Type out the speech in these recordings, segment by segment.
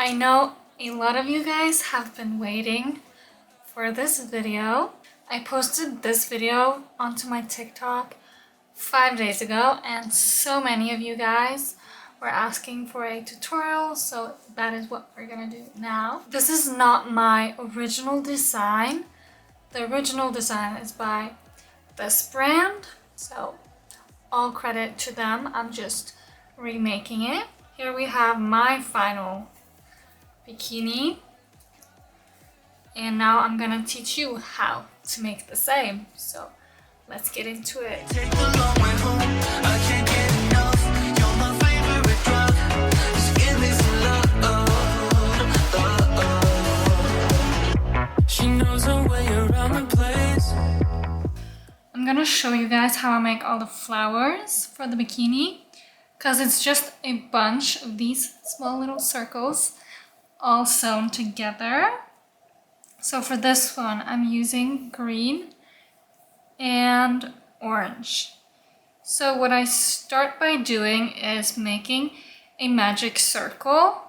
I know a lot of you guys have been waiting for this video. I posted this video onto my TikTok 5 days ago and so many of you guys were asking for a tutorial, so that is what we're gonna do now. This is not my original design. The original design is by this brand, so all credit to them. I'm just remaking it. Here we have my final bikini, and now I'm gonna teach you how to make the same. So let's get into it. I'm gonna show you guys how I make all the flowers for the bikini, because it's just a bunch of these small little circles all sewn together. So for this one, I'm using green and orange. So what I start by doing is making a magic circle.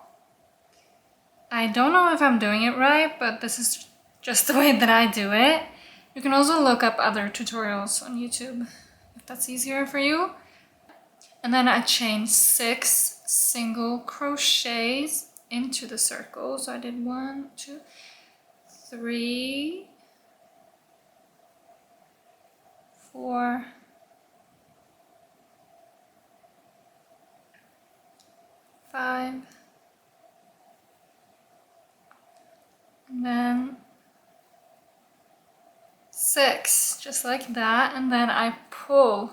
I don't know if I'm doing it right, but this is just the way that I do it. You can also look up other tutorials on YouTube if that's easier for you. And then I chain 6 single crochets into the circle. So I did 1, 2, 3, 4, 5, and then 6, just like that. And then I pull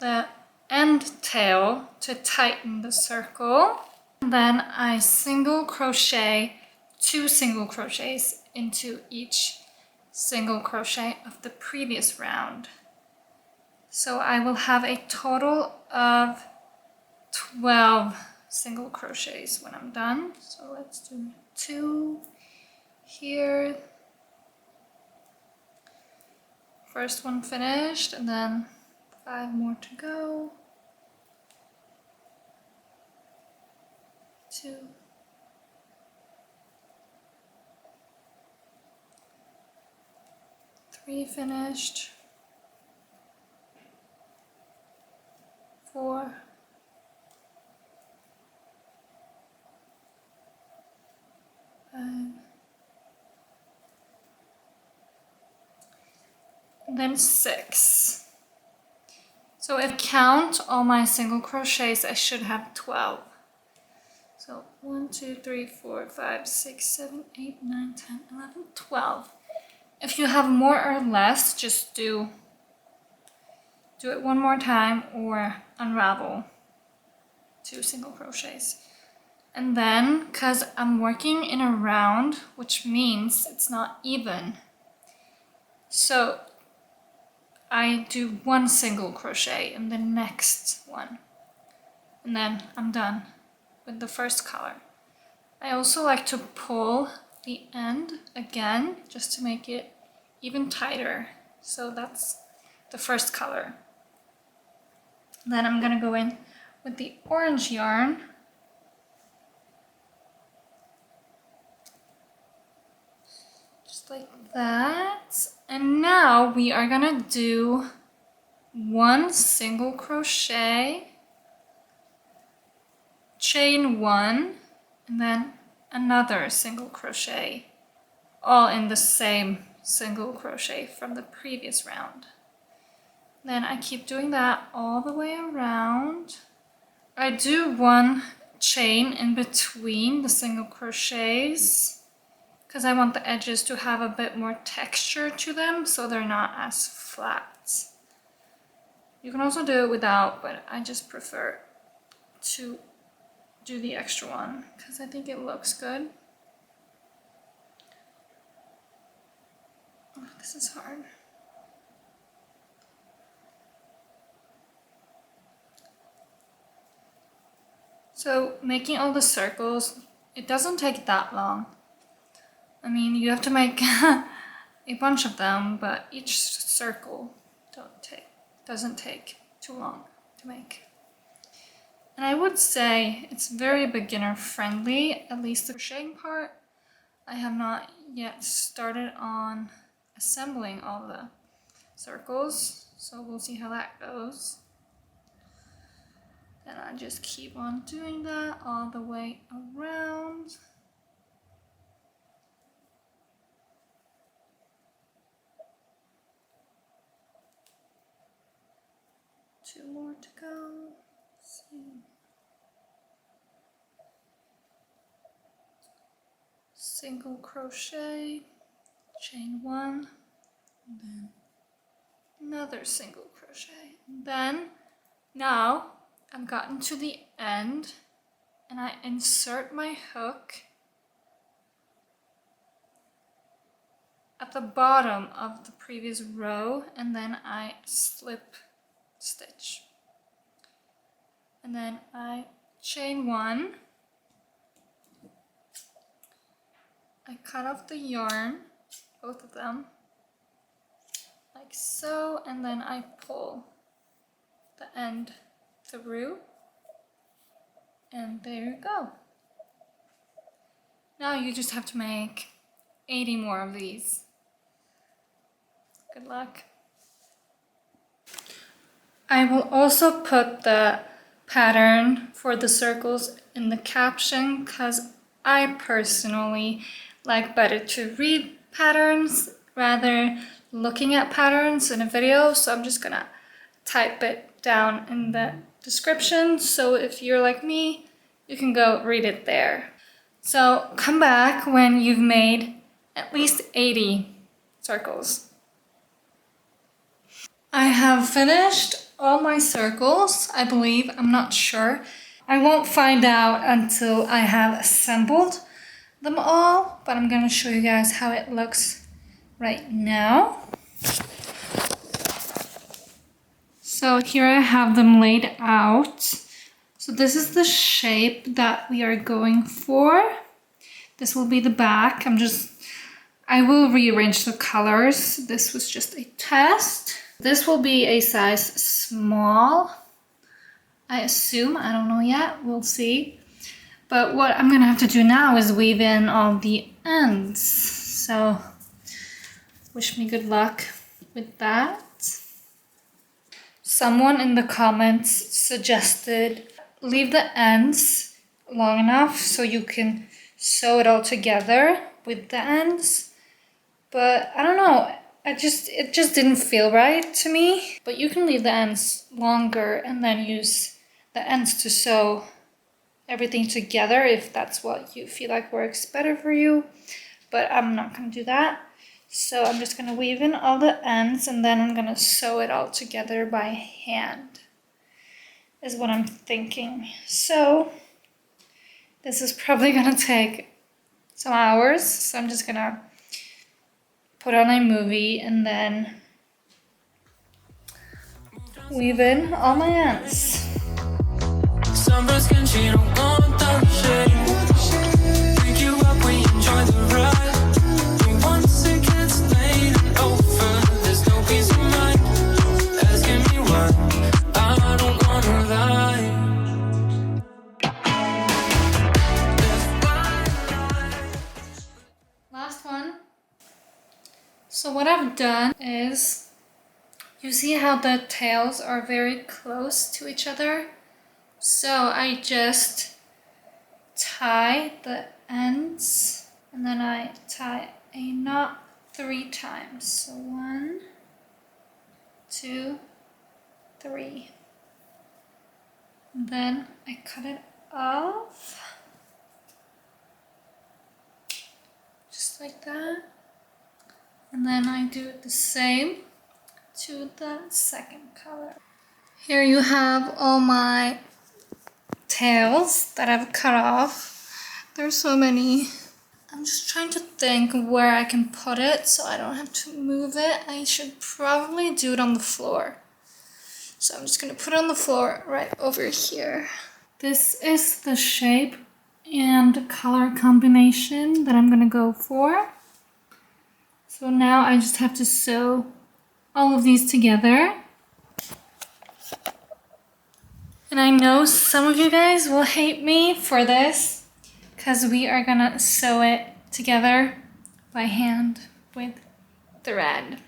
the end tail to tighten the circle. And then I single crochet 2 single crochets into each single crochet of the previous round. So I will have a total of 12 single crochets when I'm done. So let's do 2 here. First one finished, and then 5 more to go. 2. 3 finished. 4. 5. And then 6. So if I count all my single crochets, I should have 12. So 1, 2, 3, 4, 5, 6, 7, 8, 9, 10, 11, 12. If you have more or less, just do it one more time or unravel 2 single crochets. And then, because I'm working in a round, which means it's not even, so I do 1 single crochet in the next one, and then I'm done with the first color. I also like to pull the end again just to make it even tighter. So that's the first color. Then I'm gonna go in with the orange yarn. Just like that. And now we are gonna do 1 single crochet, chain 1, and then another single crochet, all in the same single crochet from the previous round. Then I keep doing that all the way around. I do 1 chain in between the single crochets because I want the edges to have a bit more texture to them so they're not as flat. You can also do it without, but I just prefer to do the extra one because I think it looks good. Oh, this is hard. So making all the circles, it doesn't take that long. I mean, you have to make a bunch of them, but each circle doesn't take too long to make. And I would say it's very beginner friendly, at least the crocheting part. I have not yet started on assembling all the circles, so we'll see how that goes. And I just keep on doing that all the way around. Two more to go. Let's see. Single crochet, chain one, and then another single crochet. And then now I've gotten to the end and I insert my hook at the bottom of the previous row, and then I slip stitch. And then I chain one. I cut off the yarn, both of them, like so, and then I pull the end through, and there you go. Now you just have to make 80 more of these. Good luck. I will also put the pattern for the circles in the caption because I personally like better to read patterns rather looking at patterns in a video, so I'm just gonna type it down in the description, so if you're like me, you can go read it there. So come back when you've made at least 80 circles. I have finished all my circles, I believe, I'm not sure. I won't find out until I have assembled them all, but I'm gonna show you guys how it looks right now. So here I have them laid out. So this is the shape that we are going for. This will be the back. I will rearrange the colors. This was just a test. This will be a size small, I assume. I don't know yet, we'll see. But what I'm gonna have to do now is weave in all the ends. So wish me good luck with that. Someone in the comments suggested leave the ends long enough so you can sew it all together with the ends. But I don't know, it just didn't feel right to me. But you can leave the ends longer and then use the ends to sew everything together if that's what you feel like works better for you, but I'm not gonna do that. So I'm just gonna weave in all the ends and then I'm gonna sew it all together by hand, is what I'm thinking. So this is probably gonna take some hours, so I'm just gonna put on a movie and then weave in all my ends. She don't want the shade. Pick you up when you enjoy the ride. But once it gets late and over, there's no peace of mind. Asking me why, I don't wanna lie. Last one. So what I've done is, you see how the tails are very close to each other? So I just tie the ends and then I tie a knot 3 times. So 1, 2, 3. And then I cut it off. Just like that. And then I do the same to the second color. Here you have all my tails that I've cut off. There's so many. I'm just trying to think where I can put it so I don't have to move it. I should probably do it on the floor. So I'm just gonna put it on the floor right over here. This is the shape and color combination that I'm gonna go for. So now I just have to sew all of these together. And I know some of you guys will hate me for this because we are gonna sew it together by hand with thread.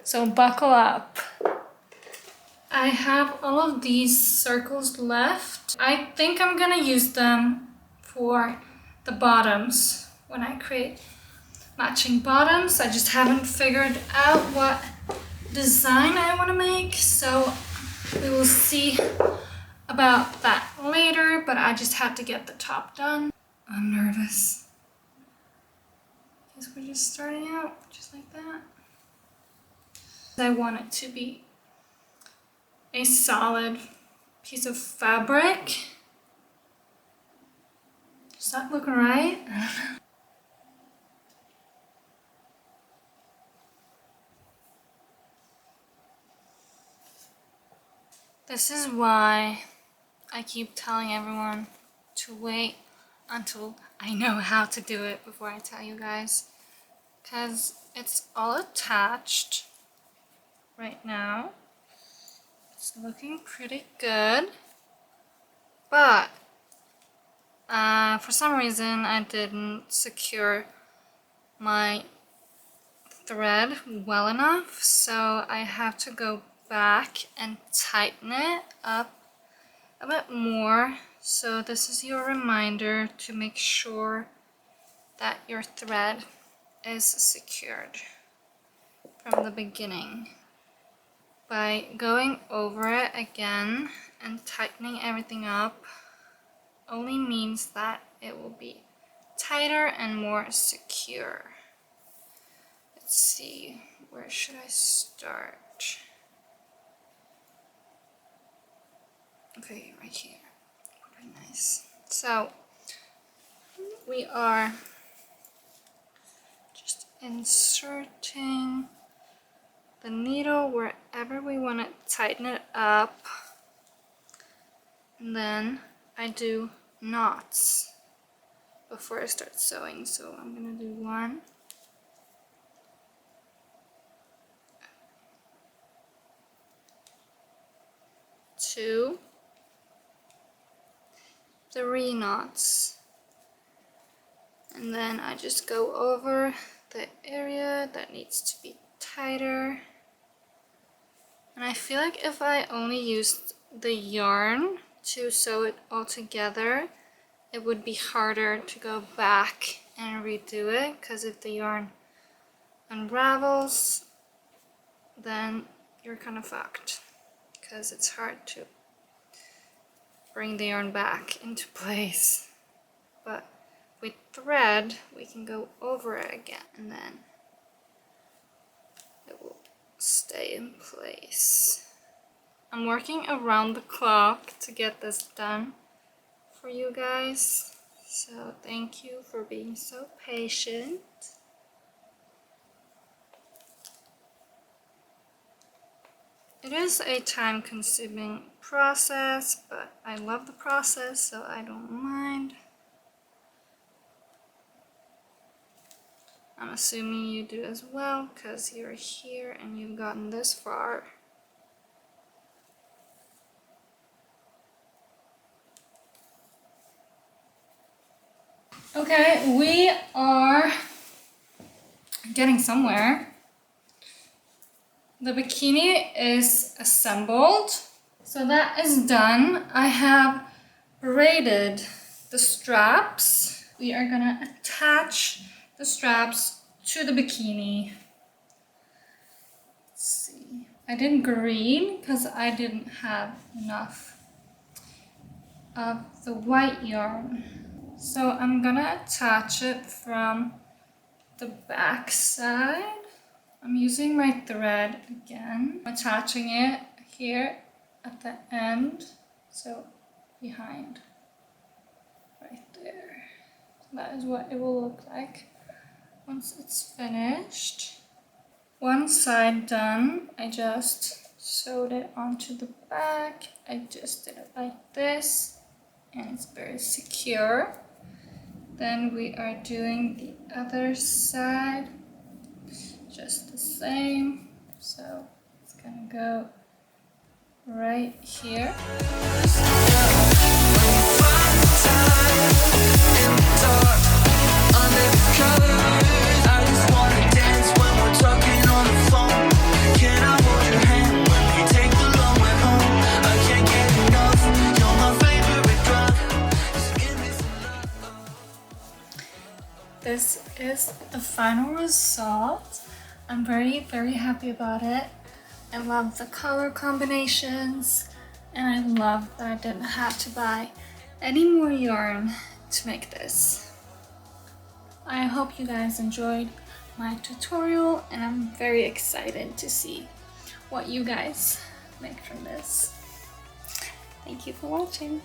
So buckle up. I have all of these circles left. I think I'm gonna use them for the bottoms when I create matching bottoms. I just haven't figured out what design I want to make, so we will see about that later, but I just had to get the top done. I'm nervous. Guess we're just starting out just like that. I want it to be a solid piece of fabric. Does that look right? I don't know. This is why I keep telling everyone to wait until I know how to do it before I tell you guys, because it's all attached right now. It's looking pretty good, but for some reason I didn't secure my thread well enough, so I have to go back and tighten it up a bit more. So this is your reminder to make sure that your thread is secured from the beginning. By going over it again and tightening everything up only means that it will be tighter and more secure. Let's see, where should I start? Okay, right here. Very nice. So we are just inserting the needle wherever we want to tighten it up, and then I do knots before I start sewing. So I'm gonna do 1, 2, 3 knots, and then I just go over the area that needs to be tighter. And I feel like if I only used the yarn to sew it all together, it would be harder to go back and redo it, because if the yarn unravels, then you're kind of fucked, because it's hard to bring the yarn back into place. But with thread, we can go over it again, and then it will stay in place. I'm working around the clock to get this done for you guys, so thank you for being so patient. It is a time-consuming process, but I love the process, so I don't mind. I'm assuming you do as well, because you're here and you've gotten this far. Okay, we are getting somewhere. The bikini is assembled, so that is done. I have braided the straps. We are gonna attach the straps to the bikini. Let's see. I did green because I didn't have enough of the white yarn. So I'm gonna attach it from the back side. I'm using my thread again. I'm attaching it here at the end, so behind, right there. So that is what it will look like once it's finished. One side done, I just sewed it onto the back. I just did it like this, and it's very secure. Then we are doing the other side, just the same. So it's gonna go right here. This is the final result. I'm very happy about it. I love the color combinations, and I love that I didn't have to buy any more yarn to make this. I hope you guys enjoyed my tutorial, and I'm very excited to see what you guys make from this. Thank you for watching.